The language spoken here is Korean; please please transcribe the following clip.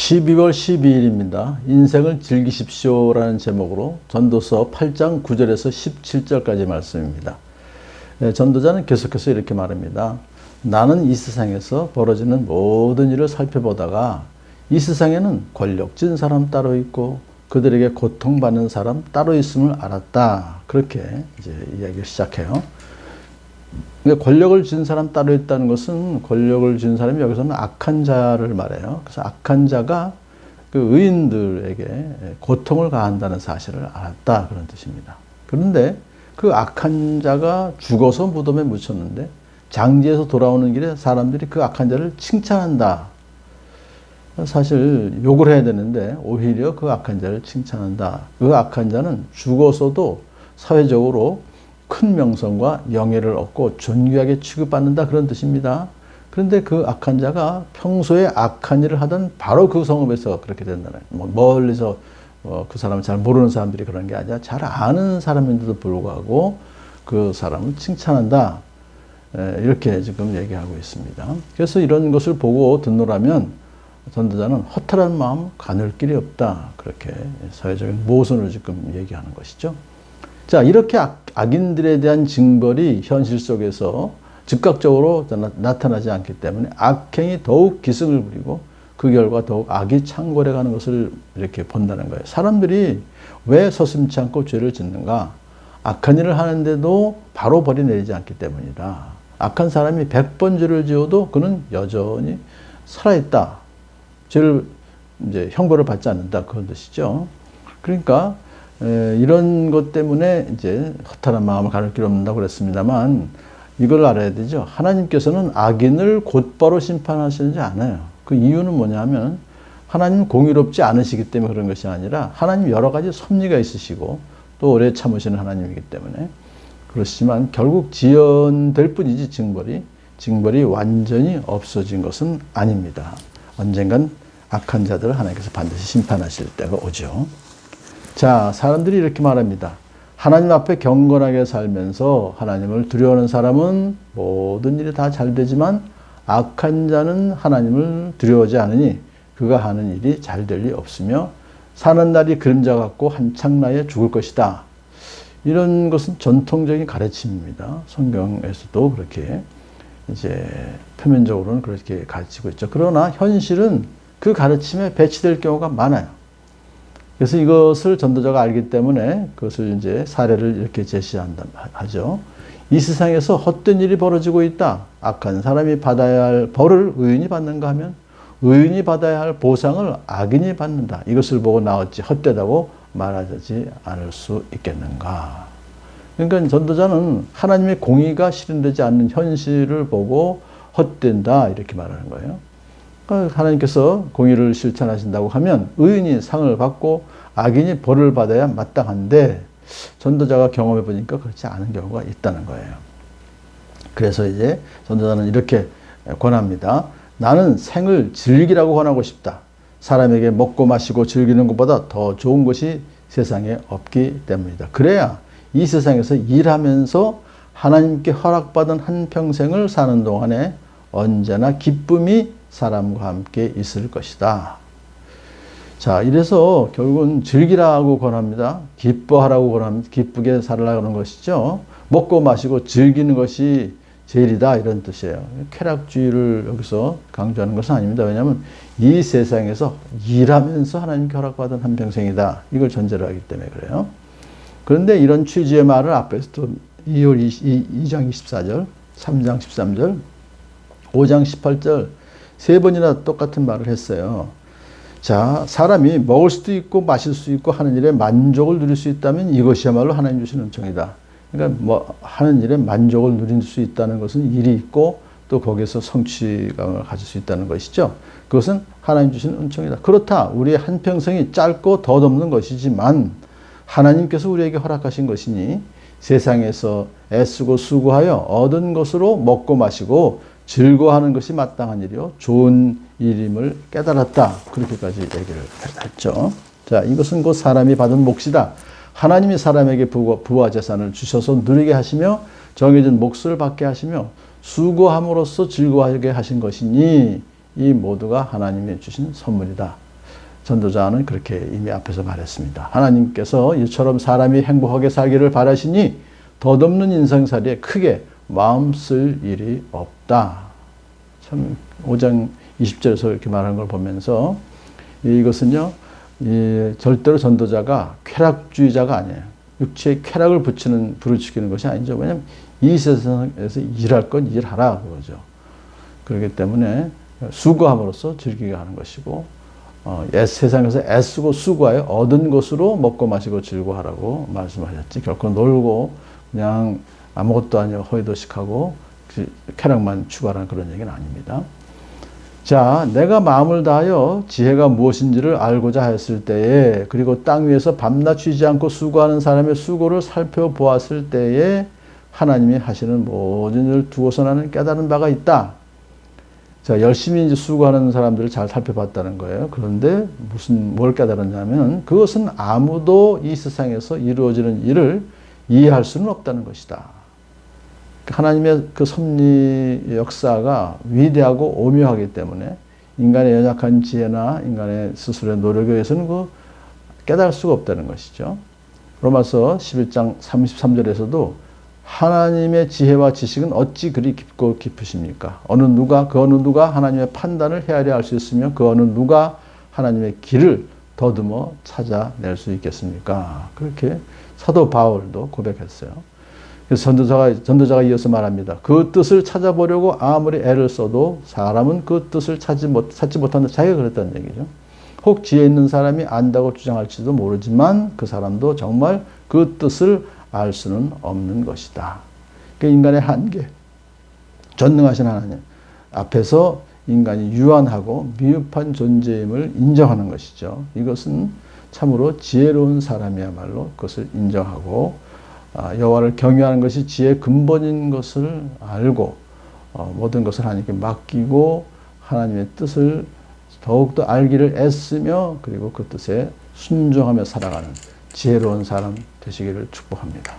12월 12일입니다. 인생을 즐기십시오라는 제목으로 전도서 8장 9절에서 17절까지 말씀입니다. 전도자는 계속해서 이렇게 말합니다. 나는 이 세상에서 벌어지는 모든 일을 살펴보다가 이 세상에는 권력진 사람 따로 있고 그들에게 고통받는 사람 따로 있음을 알았다. 그렇게 이제 이야기를 시작해요. 권력을 쥔 사람 따로 있다는 것은 권력을 쥔 사람이 여기서는 악한 자를 말해요. 그래서 악한 자가 그 의인들에게 고통을 가한다는 사실을 알았다. 그런 뜻입니다. 그런데 그 악한 자가 죽어서 무덤에 묻혔는데 장지에서 돌아오는 길에 사람들이 그 악한 자를 칭찬한다. 사실 욕을 해야 되는데 오히려 그 악한 자를 칭찬한다. 그 악한 자는 죽어서도 사회적으로 큰 명성과 영예를 얻고 존귀하게 취급받는다 그런 뜻입니다. 그런데 그 악한 자가 평소에 악한 일을 하던 바로 그 성읍에서 그렇게 된다는 거예요. 멀리서 그 사람을 잘 모르는 사람들이 그런 게 아니라 잘 아는 사람인데도 불구하고 그 사람을 칭찬한다. 이렇게 지금 얘기하고 있습니다. 그래서 이런 것을 보고 듣노라면 전도자는 허탈한 마음 가눌 길이 없다. 그렇게 사회적인 모순을 지금 얘기하는 것이죠. 자, 이렇게 악인들에 대한 징벌이 현실 속에서 즉각적으로 나타나지 않기 때문에 악행이 더욱 기승을 부리고 그 결과 더욱 악이 창궐해 가는 것을 이렇게 본다는 거예요. 사람들이 왜 서슴지 않고 죄를 짓는가? 악한 일을 하는데도 바로 벌이 내리지 않기 때문이다. 악한 사람이 100번 죄를 지어도 그는 여전히 살아있다. 죄를 이제 형벌을 받지 않는다. 그런 뜻이죠. 그러니까 이런 것 때문에 이제 허탈한 마음을 가눌 길 없는다고 그랬습니다만 이걸 알아야 되죠. 하나님께서는 악인을 곧바로 심판하시지 않아요. 그 이유는 뭐냐면 하나님은 공의롭지 않으시기 때문에 그런 것이 아니라 하나님 여러 가지 섭리가 있으시고 또 오래 참으시는 하나님이기 때문에 그렇지만 결국 지연될 뿐이지 징벌이 완전히 없어진 것은 아닙니다. 언젠간 악한 자들을 하나님께서 반드시 심판하실 때가 오죠. 자, 사람들이 이렇게 말합니다. 하나님 앞에 경건하게 살면서 하나님을 두려워하는 사람은 모든 일이 다 잘 되지만 악한 자는 하나님을 두려워하지 않으니 그가 하는 일이 잘 될 리 없으며 사는 날이 그림자 같고 한창 나이에 죽을 것이다. 이런 것은 전통적인 가르침입니다. 성경에서도 그렇게 이제 표면적으로는 그렇게 가르치고 있죠. 그러나 현실은 그 가르침에 배치될 경우가 많아요. 그래서 이것을 전도자가 알기 때문에 그것을 이제 사례를 이렇게 제시한다 하죠. 이 세상에서 헛된 일이 벌어지고 있다. 악한 사람이 받아야 할 벌을 의인이 받는가 하면 의인이 받아야 할 보상을 악인이 받는다. 이것을 보고 나 어찌 헛되다고 말하지 않을 수 있겠는가. 그러니까 전도자는 하나님의 공의가 실현되지 않는 현실을 보고 헛된다 이렇게 말하는 거예요. 하나님께서 공의를 실천하신다고 하면 의인이 상을 받고 악인이 벌을 받아야 마땅한데 전도자가 경험해 보니까 그렇지 않은 경우가 있다는 거예요. 그래서 이제 전도자는 이렇게 권합니다. 나는 생을 즐기라고 권하고 싶다. 사람에게 먹고 마시고 즐기는 것보다 더 좋은 것이 세상에 없기 때문이다. 그래야 이 세상에서 일하면서 하나님께 허락받은 한평생을 사는 동안에 언제나 기쁨이 사람과 함께 있을 것이다. 자, 이래서 결국은 즐기라고 권합니다. 기뻐하라고 권합니다. 기쁘게 살아가는 것이죠. 먹고 마시고 즐기는 것이 제일이다 이런 뜻이에요. 쾌락주의를 여기서 강조하는 것은 아닙니다. 왜냐하면 이 세상에서 일하면서 하나님께 허락받은 한평생이다. 이걸 전제로 하기 때문에 그래요. 그런데 이런 취지의 말을 앞에서 또 2장 24절, 3장 13절, 5장 18절 세 번이나 똑같은 말을 했어요. 자, 사람이 먹을 수도 있고 마실 수 있고 하는 일에 만족을 누릴 수 있다면 이것이야말로 하나님 주신 은총이다. 그러니까 뭐 하는 일에 만족을 누릴 수 있다는 것은 일이 있고 또 거기에서 성취감을 가질 수 있다는 것이죠. 그것은 하나님 주신 은총이다. 그렇다. 우리의 한평생이 짧고 덧없는 것이지만 하나님께서 우리에게 허락하신 것이니 세상에서 애쓰고 수고하여 얻은 것으로 먹고 마시고 즐거워하는 것이 마땅한 일이요 좋은 일임을 깨달았다. 그렇게까지 얘기를 했죠. 자, 이것은 곧 사람이 받은 몫이다. 하나님이 사람에게 부와 재산을 주셔서 누리게 하시며 정해진 몫을 받게 하시며 수고함으로써 즐거워하게 하신 것이니 이 모두가 하나님이 주신 선물이다. 전도자는 그렇게 이미 앞에서 말했습니다. 하나님께서 이처럼 사람이 행복하게 살기를 바라시니 덧없는 인생살이에 크게 마음 쓸 일이 없다. 참 5장 20절에서 이렇게 말하는 걸 보면서 이것은요, 절대로 전도자가 쾌락주의자가 아니에요. 육체의 쾌락을 부르짖는 것이 아니죠. 왜냐하면 이 세상에서 일할 건 일하라 그러죠. 그렇기 때문에 수고함으로써 즐기게 하는 것이고, 세상에서 애쓰고 수고하여 얻은 것으로 먹고 마시고 즐거워하라고 말씀하셨지. 결코 놀고 그냥 아무것도 아니고 허위도식하고 쾌락만 추구하라는 그런 얘기는 아닙니다. 자, 내가 마음을 다하여 지혜가 무엇인지를 알고자 했을 때에, 그리고 땅 위에서 밤낮 쉬지 않고 수고하는 사람의 수고를 살펴보았을 때에 하나님이 하시는 모든 일을 두고서 나는 깨달은 바가 있다. 자, 열심히 이제 수고하는 사람들을 잘 살펴봤다는 거예요. 그런데 뭘 깨달았냐면 그것은 아무도 이 세상에서 이루어지는 일을 이해할 수는 없다는 것이다. 하나님의 그 섭리 역사가 위대하고 오묘하기 때문에 인간의 연약한 지혜나 인간의 스스로의 노력에 의해서는 깨달을 수가 없다는 것이죠. 로마서 11장 33절에서도 하나님의 지혜와 지식은 어찌 그리 깊고 깊으십니까? 그 어느 누가 하나님의 판단을 헤아려 알 수 있으며 그 어느 누가 하나님의 길을 더듬어 찾아낼 수 있겠습니까? 그렇게 사도 바울도 고백했어요. 그래서 전도자가 이어서 말합니다. 그 뜻을 찾아보려고 아무리 애를 써도 사람은 그 뜻을 찾지 못한다. 자기가 그랬다는 얘기죠. 혹 지혜 있는 사람이 안다고 주장할지도 모르지만 그 사람도 정말 그 뜻을 알 수는 없는 것이다. 그러니까 인간의 한계, 전능하신 하나님 앞에서 인간이 유한하고 미흡한 존재임을 인정하는 것이죠. 이것은 참으로 지혜로운 사람이야말로 그것을 인정하고 여호와를 경외하는 것이 지혜의 근본인 것을 알고 모든 것을 하나님께 맡기고 하나님의 뜻을 더욱더 알기를 애쓰며 그리고 그 뜻에 순종하며 살아가는 지혜로운 사람 되시기를 축복합니다.